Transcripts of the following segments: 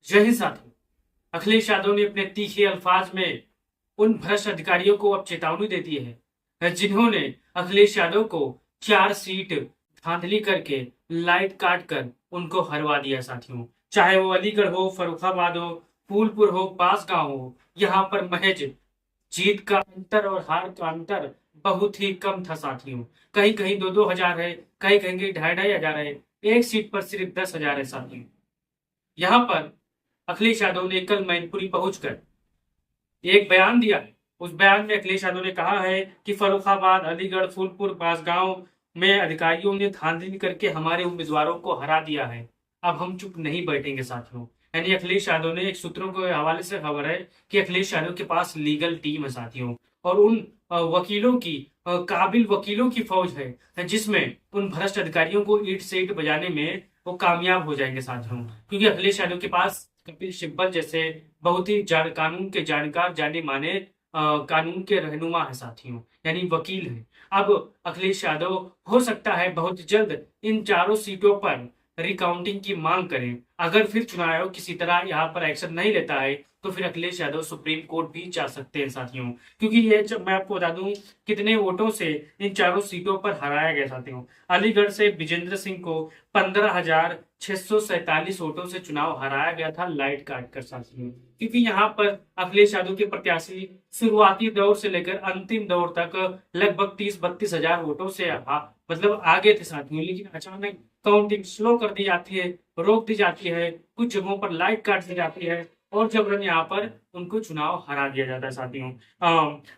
जय हिंद साथियों। अखिलेश यादव ने अपने तीखे अल्फाज में उन भ्रष्ट अधिकारियों को अब चेतावनी दे दी है जिन्होंने अखिलेश यादव को 4 सीट धांधली करके लाइट काट कर उनको हरवा दिया साथियों। चाहे वो अलीगढ़ हो, फर्रुखाबाद हो, फूलपुर हो, बांसगांव हो, यहाँ पर महज जीत का अंतर और हार का अंतर बहुत ही कम था साथियों। कहीं कहीं 2-2 हजार है, कहीं कहीं 2,500-2,500 है, एक सीट पर सिर्फ 10,000 है साथियों। यहाँ पर अखिलेश यादव ने कल मैनपुरी पहुंचकर एक बयान दिया है। उस बयान में अखिलेश यादव ने कहा है कि फर्रुखाबाद, अलीगढ़, फूलपुर, बांसगांव में अधिकारियों ने धांधली करके हमारे उम्मीदवारों को हरा दिया है। अब हम चुप नहीं बैठेंगे साथियों। यानी अखिलेश यादव ने एक सूत्रों के हवाले से खबर है कि अखिलेश यादव के पास लीगल टीम है साथियों, और उन वकीलों की काबिल वकीलों की फौज है जिसमें उन भ्रष्ट अधिकारियों को ईंट से ईंट बजाने में वो कामयाब हो जाएंगे साथियों। क्योंकि अखिलेश यादव के पास कपिल सिब्बल जैसे बहुत ही कानून के जानकार, जाने माने कानून के रहनुमा है साथियों, यानी वकील है। अब अखिलेश यादव हो सकता है बहुत जल्द इन 4 सीटों पर रिकाउंटिंग की मांग करें। अगर फिर चुनाव आयोग किसी तरह यहाँ पर एक्शन नहीं लेता है तो फिर अखिलेश यादव सुप्रीम कोर्ट भी जा सकते हैं साथियों। क्योंकि ये जब मैं आपको बता दूं कितने वोटों से इन 4 सीटों पर हराया गया साथियों। अलीगढ़ से विजेंद्र सिंह को 15,647 वोटों से चुनाव हराया गया था लाइट काट कर साथियों। क्योंकि यहाँ पर अखिलेश यादव के प्रत्याशी शुरुआती दौर से लेकर अंतिम दौर तक लगभग 30-32 हजार वोटों से मतलब आगे थे साथियों। लेकिन अचानक काउंटिंग स्लो कर दी जाती है, रोक दी जाती है, कुछ जगहों पर लाइट काट दी जाती है और जबरन यहाँ पर उनको चुनाव हरा दिया जाता है साथियों।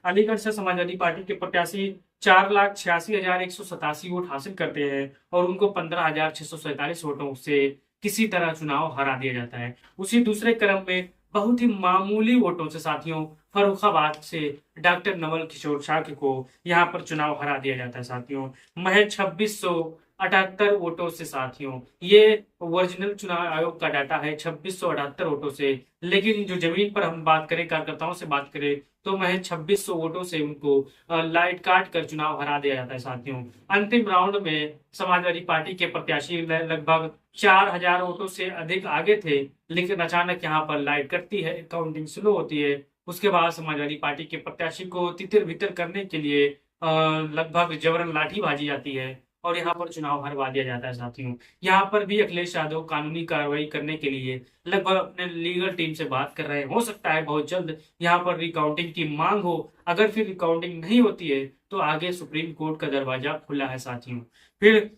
अलीगढ़ से समाजवादी पार्टी के प्रत्याशी 4,86,187 वोट हासिल करते हैं और उनको 15,647 वोटों से किसी तरह चुनाव हरा दिया जाता है। उसी दूसरे क्रम में बहुत ही मामूली वोटों से साथियों फर्रुखाबाद से डॉक्टर नवल किशोर शाह को यहाँ पर चुनाव हरा दिया जाता है साथियों, महज 2678 वोटों से साथियों। ये ओरिजिनल चुनाव आयोग का डाटा है, 2678 वोटों से। लेकिन जो जमीन पर हम बात करें, कार्यकर्ताओं से बात करें, तो महज 2600 वोटों से उनको लाइट काट कर चुनाव हरा दिया जाता है साथियों। अंतिम राउंड में समाजवादी पार्टी के प्रत्याशी लगभग 4,000 वोटों से अधिक आगे थे, लेकिन अचानक यहाँ पर लाइट कटती है, काउंटिंग स्लो होती है। उसके बाद समाजवादी पार्टी के प्रत्याशी को तितर बितर करने के लिए लगभग जबरन लाठी भाजी जाती है और यहाँ पर चुनाव हरवा दिया जाता है साथियों। यहाँ पर भी अखिलेश यादव कानूनी कार्रवाई करने के लिए लगभग अपने लीगल टीम से बात कर रहे हैं। हो सकता है बहुत जल्द यहाँ पर रिकाउंटिंग की मांग हो। अगर फिर रिकाउंटिंग नहीं होती है तो आगे सुप्रीम कोर्ट का दरवाजा खुला है साथियों। फिर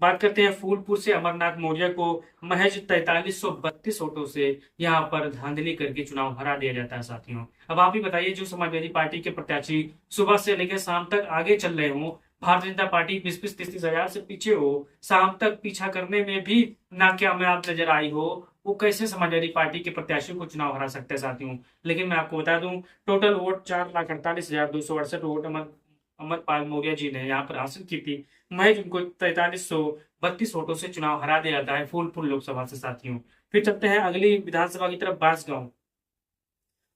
बात करते हैं फूलपुर से अमरनाथ मौर्य को महज 4332 वोटों से यहाँ पर धांधली करके चुनाव हरा दिया जाता है साथियों। अब आप ही बताइए, जो समाजवादी पार्टी के प्रत्याशी सुबह से लेकर शाम तक आगे चल रहे हों, भारतीय जनता पार्टी 20-30 हजार से पीछे हो, शाम तक पीछा करने में भी नाकामयाब नजर आई हो, वो कैसे समाजवादी पार्टी के प्रत्याशियों को चुनाव हरा सकते हैं साथियों। लेकिन मैं आपको बता दूं, total vote 4,48,268 vote Amarpal Maurya ji ने यहाँ पर हासिल की थी। महज उनको 4332 वोटों से चुनाव हरा दिया जाता है फूलपुर लोकसभा से साथियों। फिर चलते हैं अगली विधानसभा की तरफ, बांसगांव।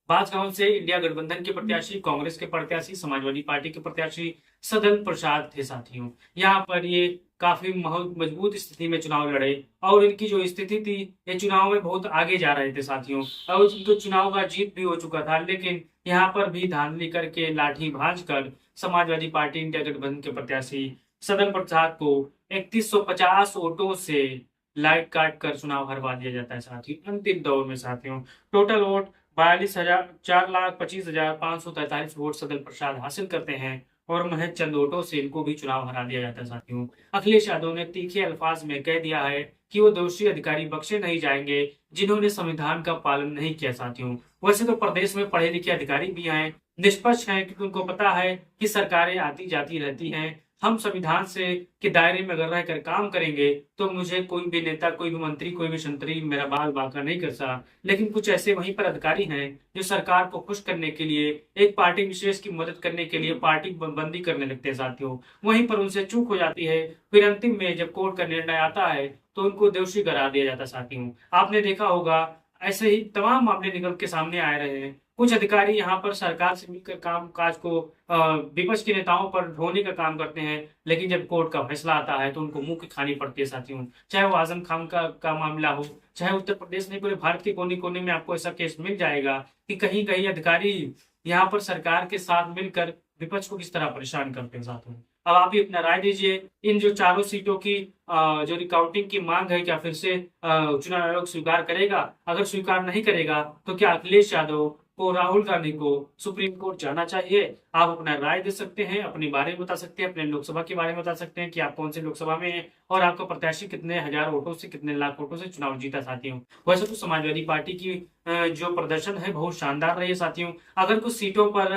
बांसगांव से इंडिया गठबंधन के प्रत्याशी, कांग्रेस के प्रत्याशी, समाजवादी पार्टी के प्रत्याशी सदन प्रसाद थे साथियों। यहाँ पर ये काफी मजबूत स्थिति में चुनाव लड़े और इनकी जो स्थिति थी, ये चुनाव में बहुत आगे जा रहे थे साथियों और इनको चुनाव का जीत भी हो चुका था। लेकिन यहाँ पर भी धांधली करके, लाठी भांज कर समाजवादी पार्टी इंडिया गठबंधन के प्रत्याशी सदन प्रसाद को 3150 वोटों से लाइट काट कर चुनाव हरवा दिया जाता है साथियों अंतिम दौर में साथियों। टोटल वोट 4,25,543 वोट सदन प्रसाद हासिल करते हैं और महज चंद वोटों से इनको भी चुनाव हरा दिया जाता है साथियों। अखिलेश यादव ने तीखे अल्फाज में कह दिया है कि वो दोषी अधिकारी बख्शे नहीं जाएंगे जिन्होंने संविधान का पालन नहीं किया साथियों। वैसे तो प्रदेश में पढ़े लिखे अधिकारी भी हैं, निष्पक्ष हैं, क्योंकि उनको पता है कि सरकारें आती जाती रहती हैं। हम संविधान से के दायरे में अगर रहकर काम करेंगे तो मुझे कोई भी नेता, कोई भी मंत्री, कोई भी संतरी मेरा बाल बांका नहीं कर सकता। लेकिन कुछ ऐसे वहीं पर अधिकारी हैं जो सरकार को खुश करने के लिए, एक पार्टी विशेष की मदद करने के लिए पार्टी बंदी करने लगते हैं साथियों। वहीं पर उनसे चूक हो जाती है, फिर अंतिम में जब कोर्ट का निर्णय आता है तो उनको दोषी करार दिया जाता है साथियों। आपने देखा होगा ऐसे ही तमाम मामले निकल के सामने आए रहे हैं। कुछ अधिकारी यहाँ पर सरकार से मिलकर काम काज को विपक्ष के नेताओं पर ढोने का काम करते हैं, लेकिन जब कोर्ट का फैसला आता है तो उनको मुंह की खानी पड़ती है साथियों। चाहे वो आजम खान का मामला हो, चाहे उत्तर प्रदेश नहीं, पूरे भारत के कोने कोने में आपको ऐसा केस मिल जाएगा कि कहीं कहीं अधिकारी यहाँ पर सरकार के साथ मिलकर विपक्ष को किस तरह परेशान करते हैं साथियों। अब आप ही अपना राय दीजिए, इन जो चारों सीटों की जो रिकाउंटिंग की मांग है, क्या फिर से चुनाव आयोग स्वीकार करेगा? अगर स्वीकार नहीं करेगा तो क्या अखिलेश यादव को, राहुल गांधी को सुप्रीम कोर्ट जाना चाहिए? आप अपना राय दे सकते हैं, अपने बारे में बता सकते हैं, अपने लोकसभा के बारे में बता सकते हैं कि आप कौन से लोकसभा में हैं और आपका प्रत्याशी कितने हजार वोटों से, कितने लाख वोटों से चुनाव जीता साथियों। वैसे तो समाजवादी पार्टी की जो प्रदर्शन है बहुत शानदार रही है साथियों। अगर कुछ सीटों पर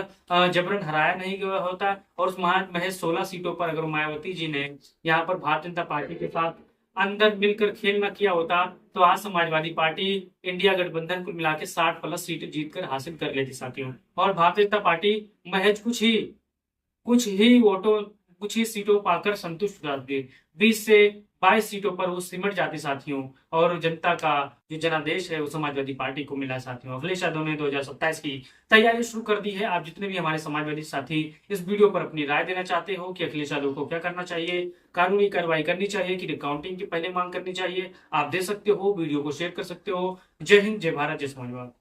जबरन हराया नहीं गया होता और उस महज 16 सीटों पर अगर मायावती जी ने यहाँ पर भारतीय जनता पार्टी के साथ अंदर मिलकर खेल न किया होता तो आज समाजवादी पार्टी इंडिया गठबंधन को मिला के 60+ सीटें जीतकर हासिल कर लेती साथियों। और भारतीय जनता पार्टी महज कुछ ही वोटों, कुछ ही सीटों पाकर संतुष्ट हो जाती है। 20 से 22 सीटों पर वो सिमट जाती साथियों, और जनता का जो जनादेश है वो समाजवादी पार्टी को मिला साथियों। अखिलेश यादव ने 2027 की तैयारी शुरू कर दी है। आप जितने भी हमारे समाजवादी साथी इस वीडियो पर अपनी राय देना चाहते हो कि अखिलेश यादव को क्या करना चाहिए, कानूनी कार्रवाई करनी चाहिए कि रिकाउंटिंग की पहले मांग करनी चाहिए, आप दे सकते हो, वीडियो को शेयर कर सकते हो। जय हिंद, जय भारत, जय समाजवाद।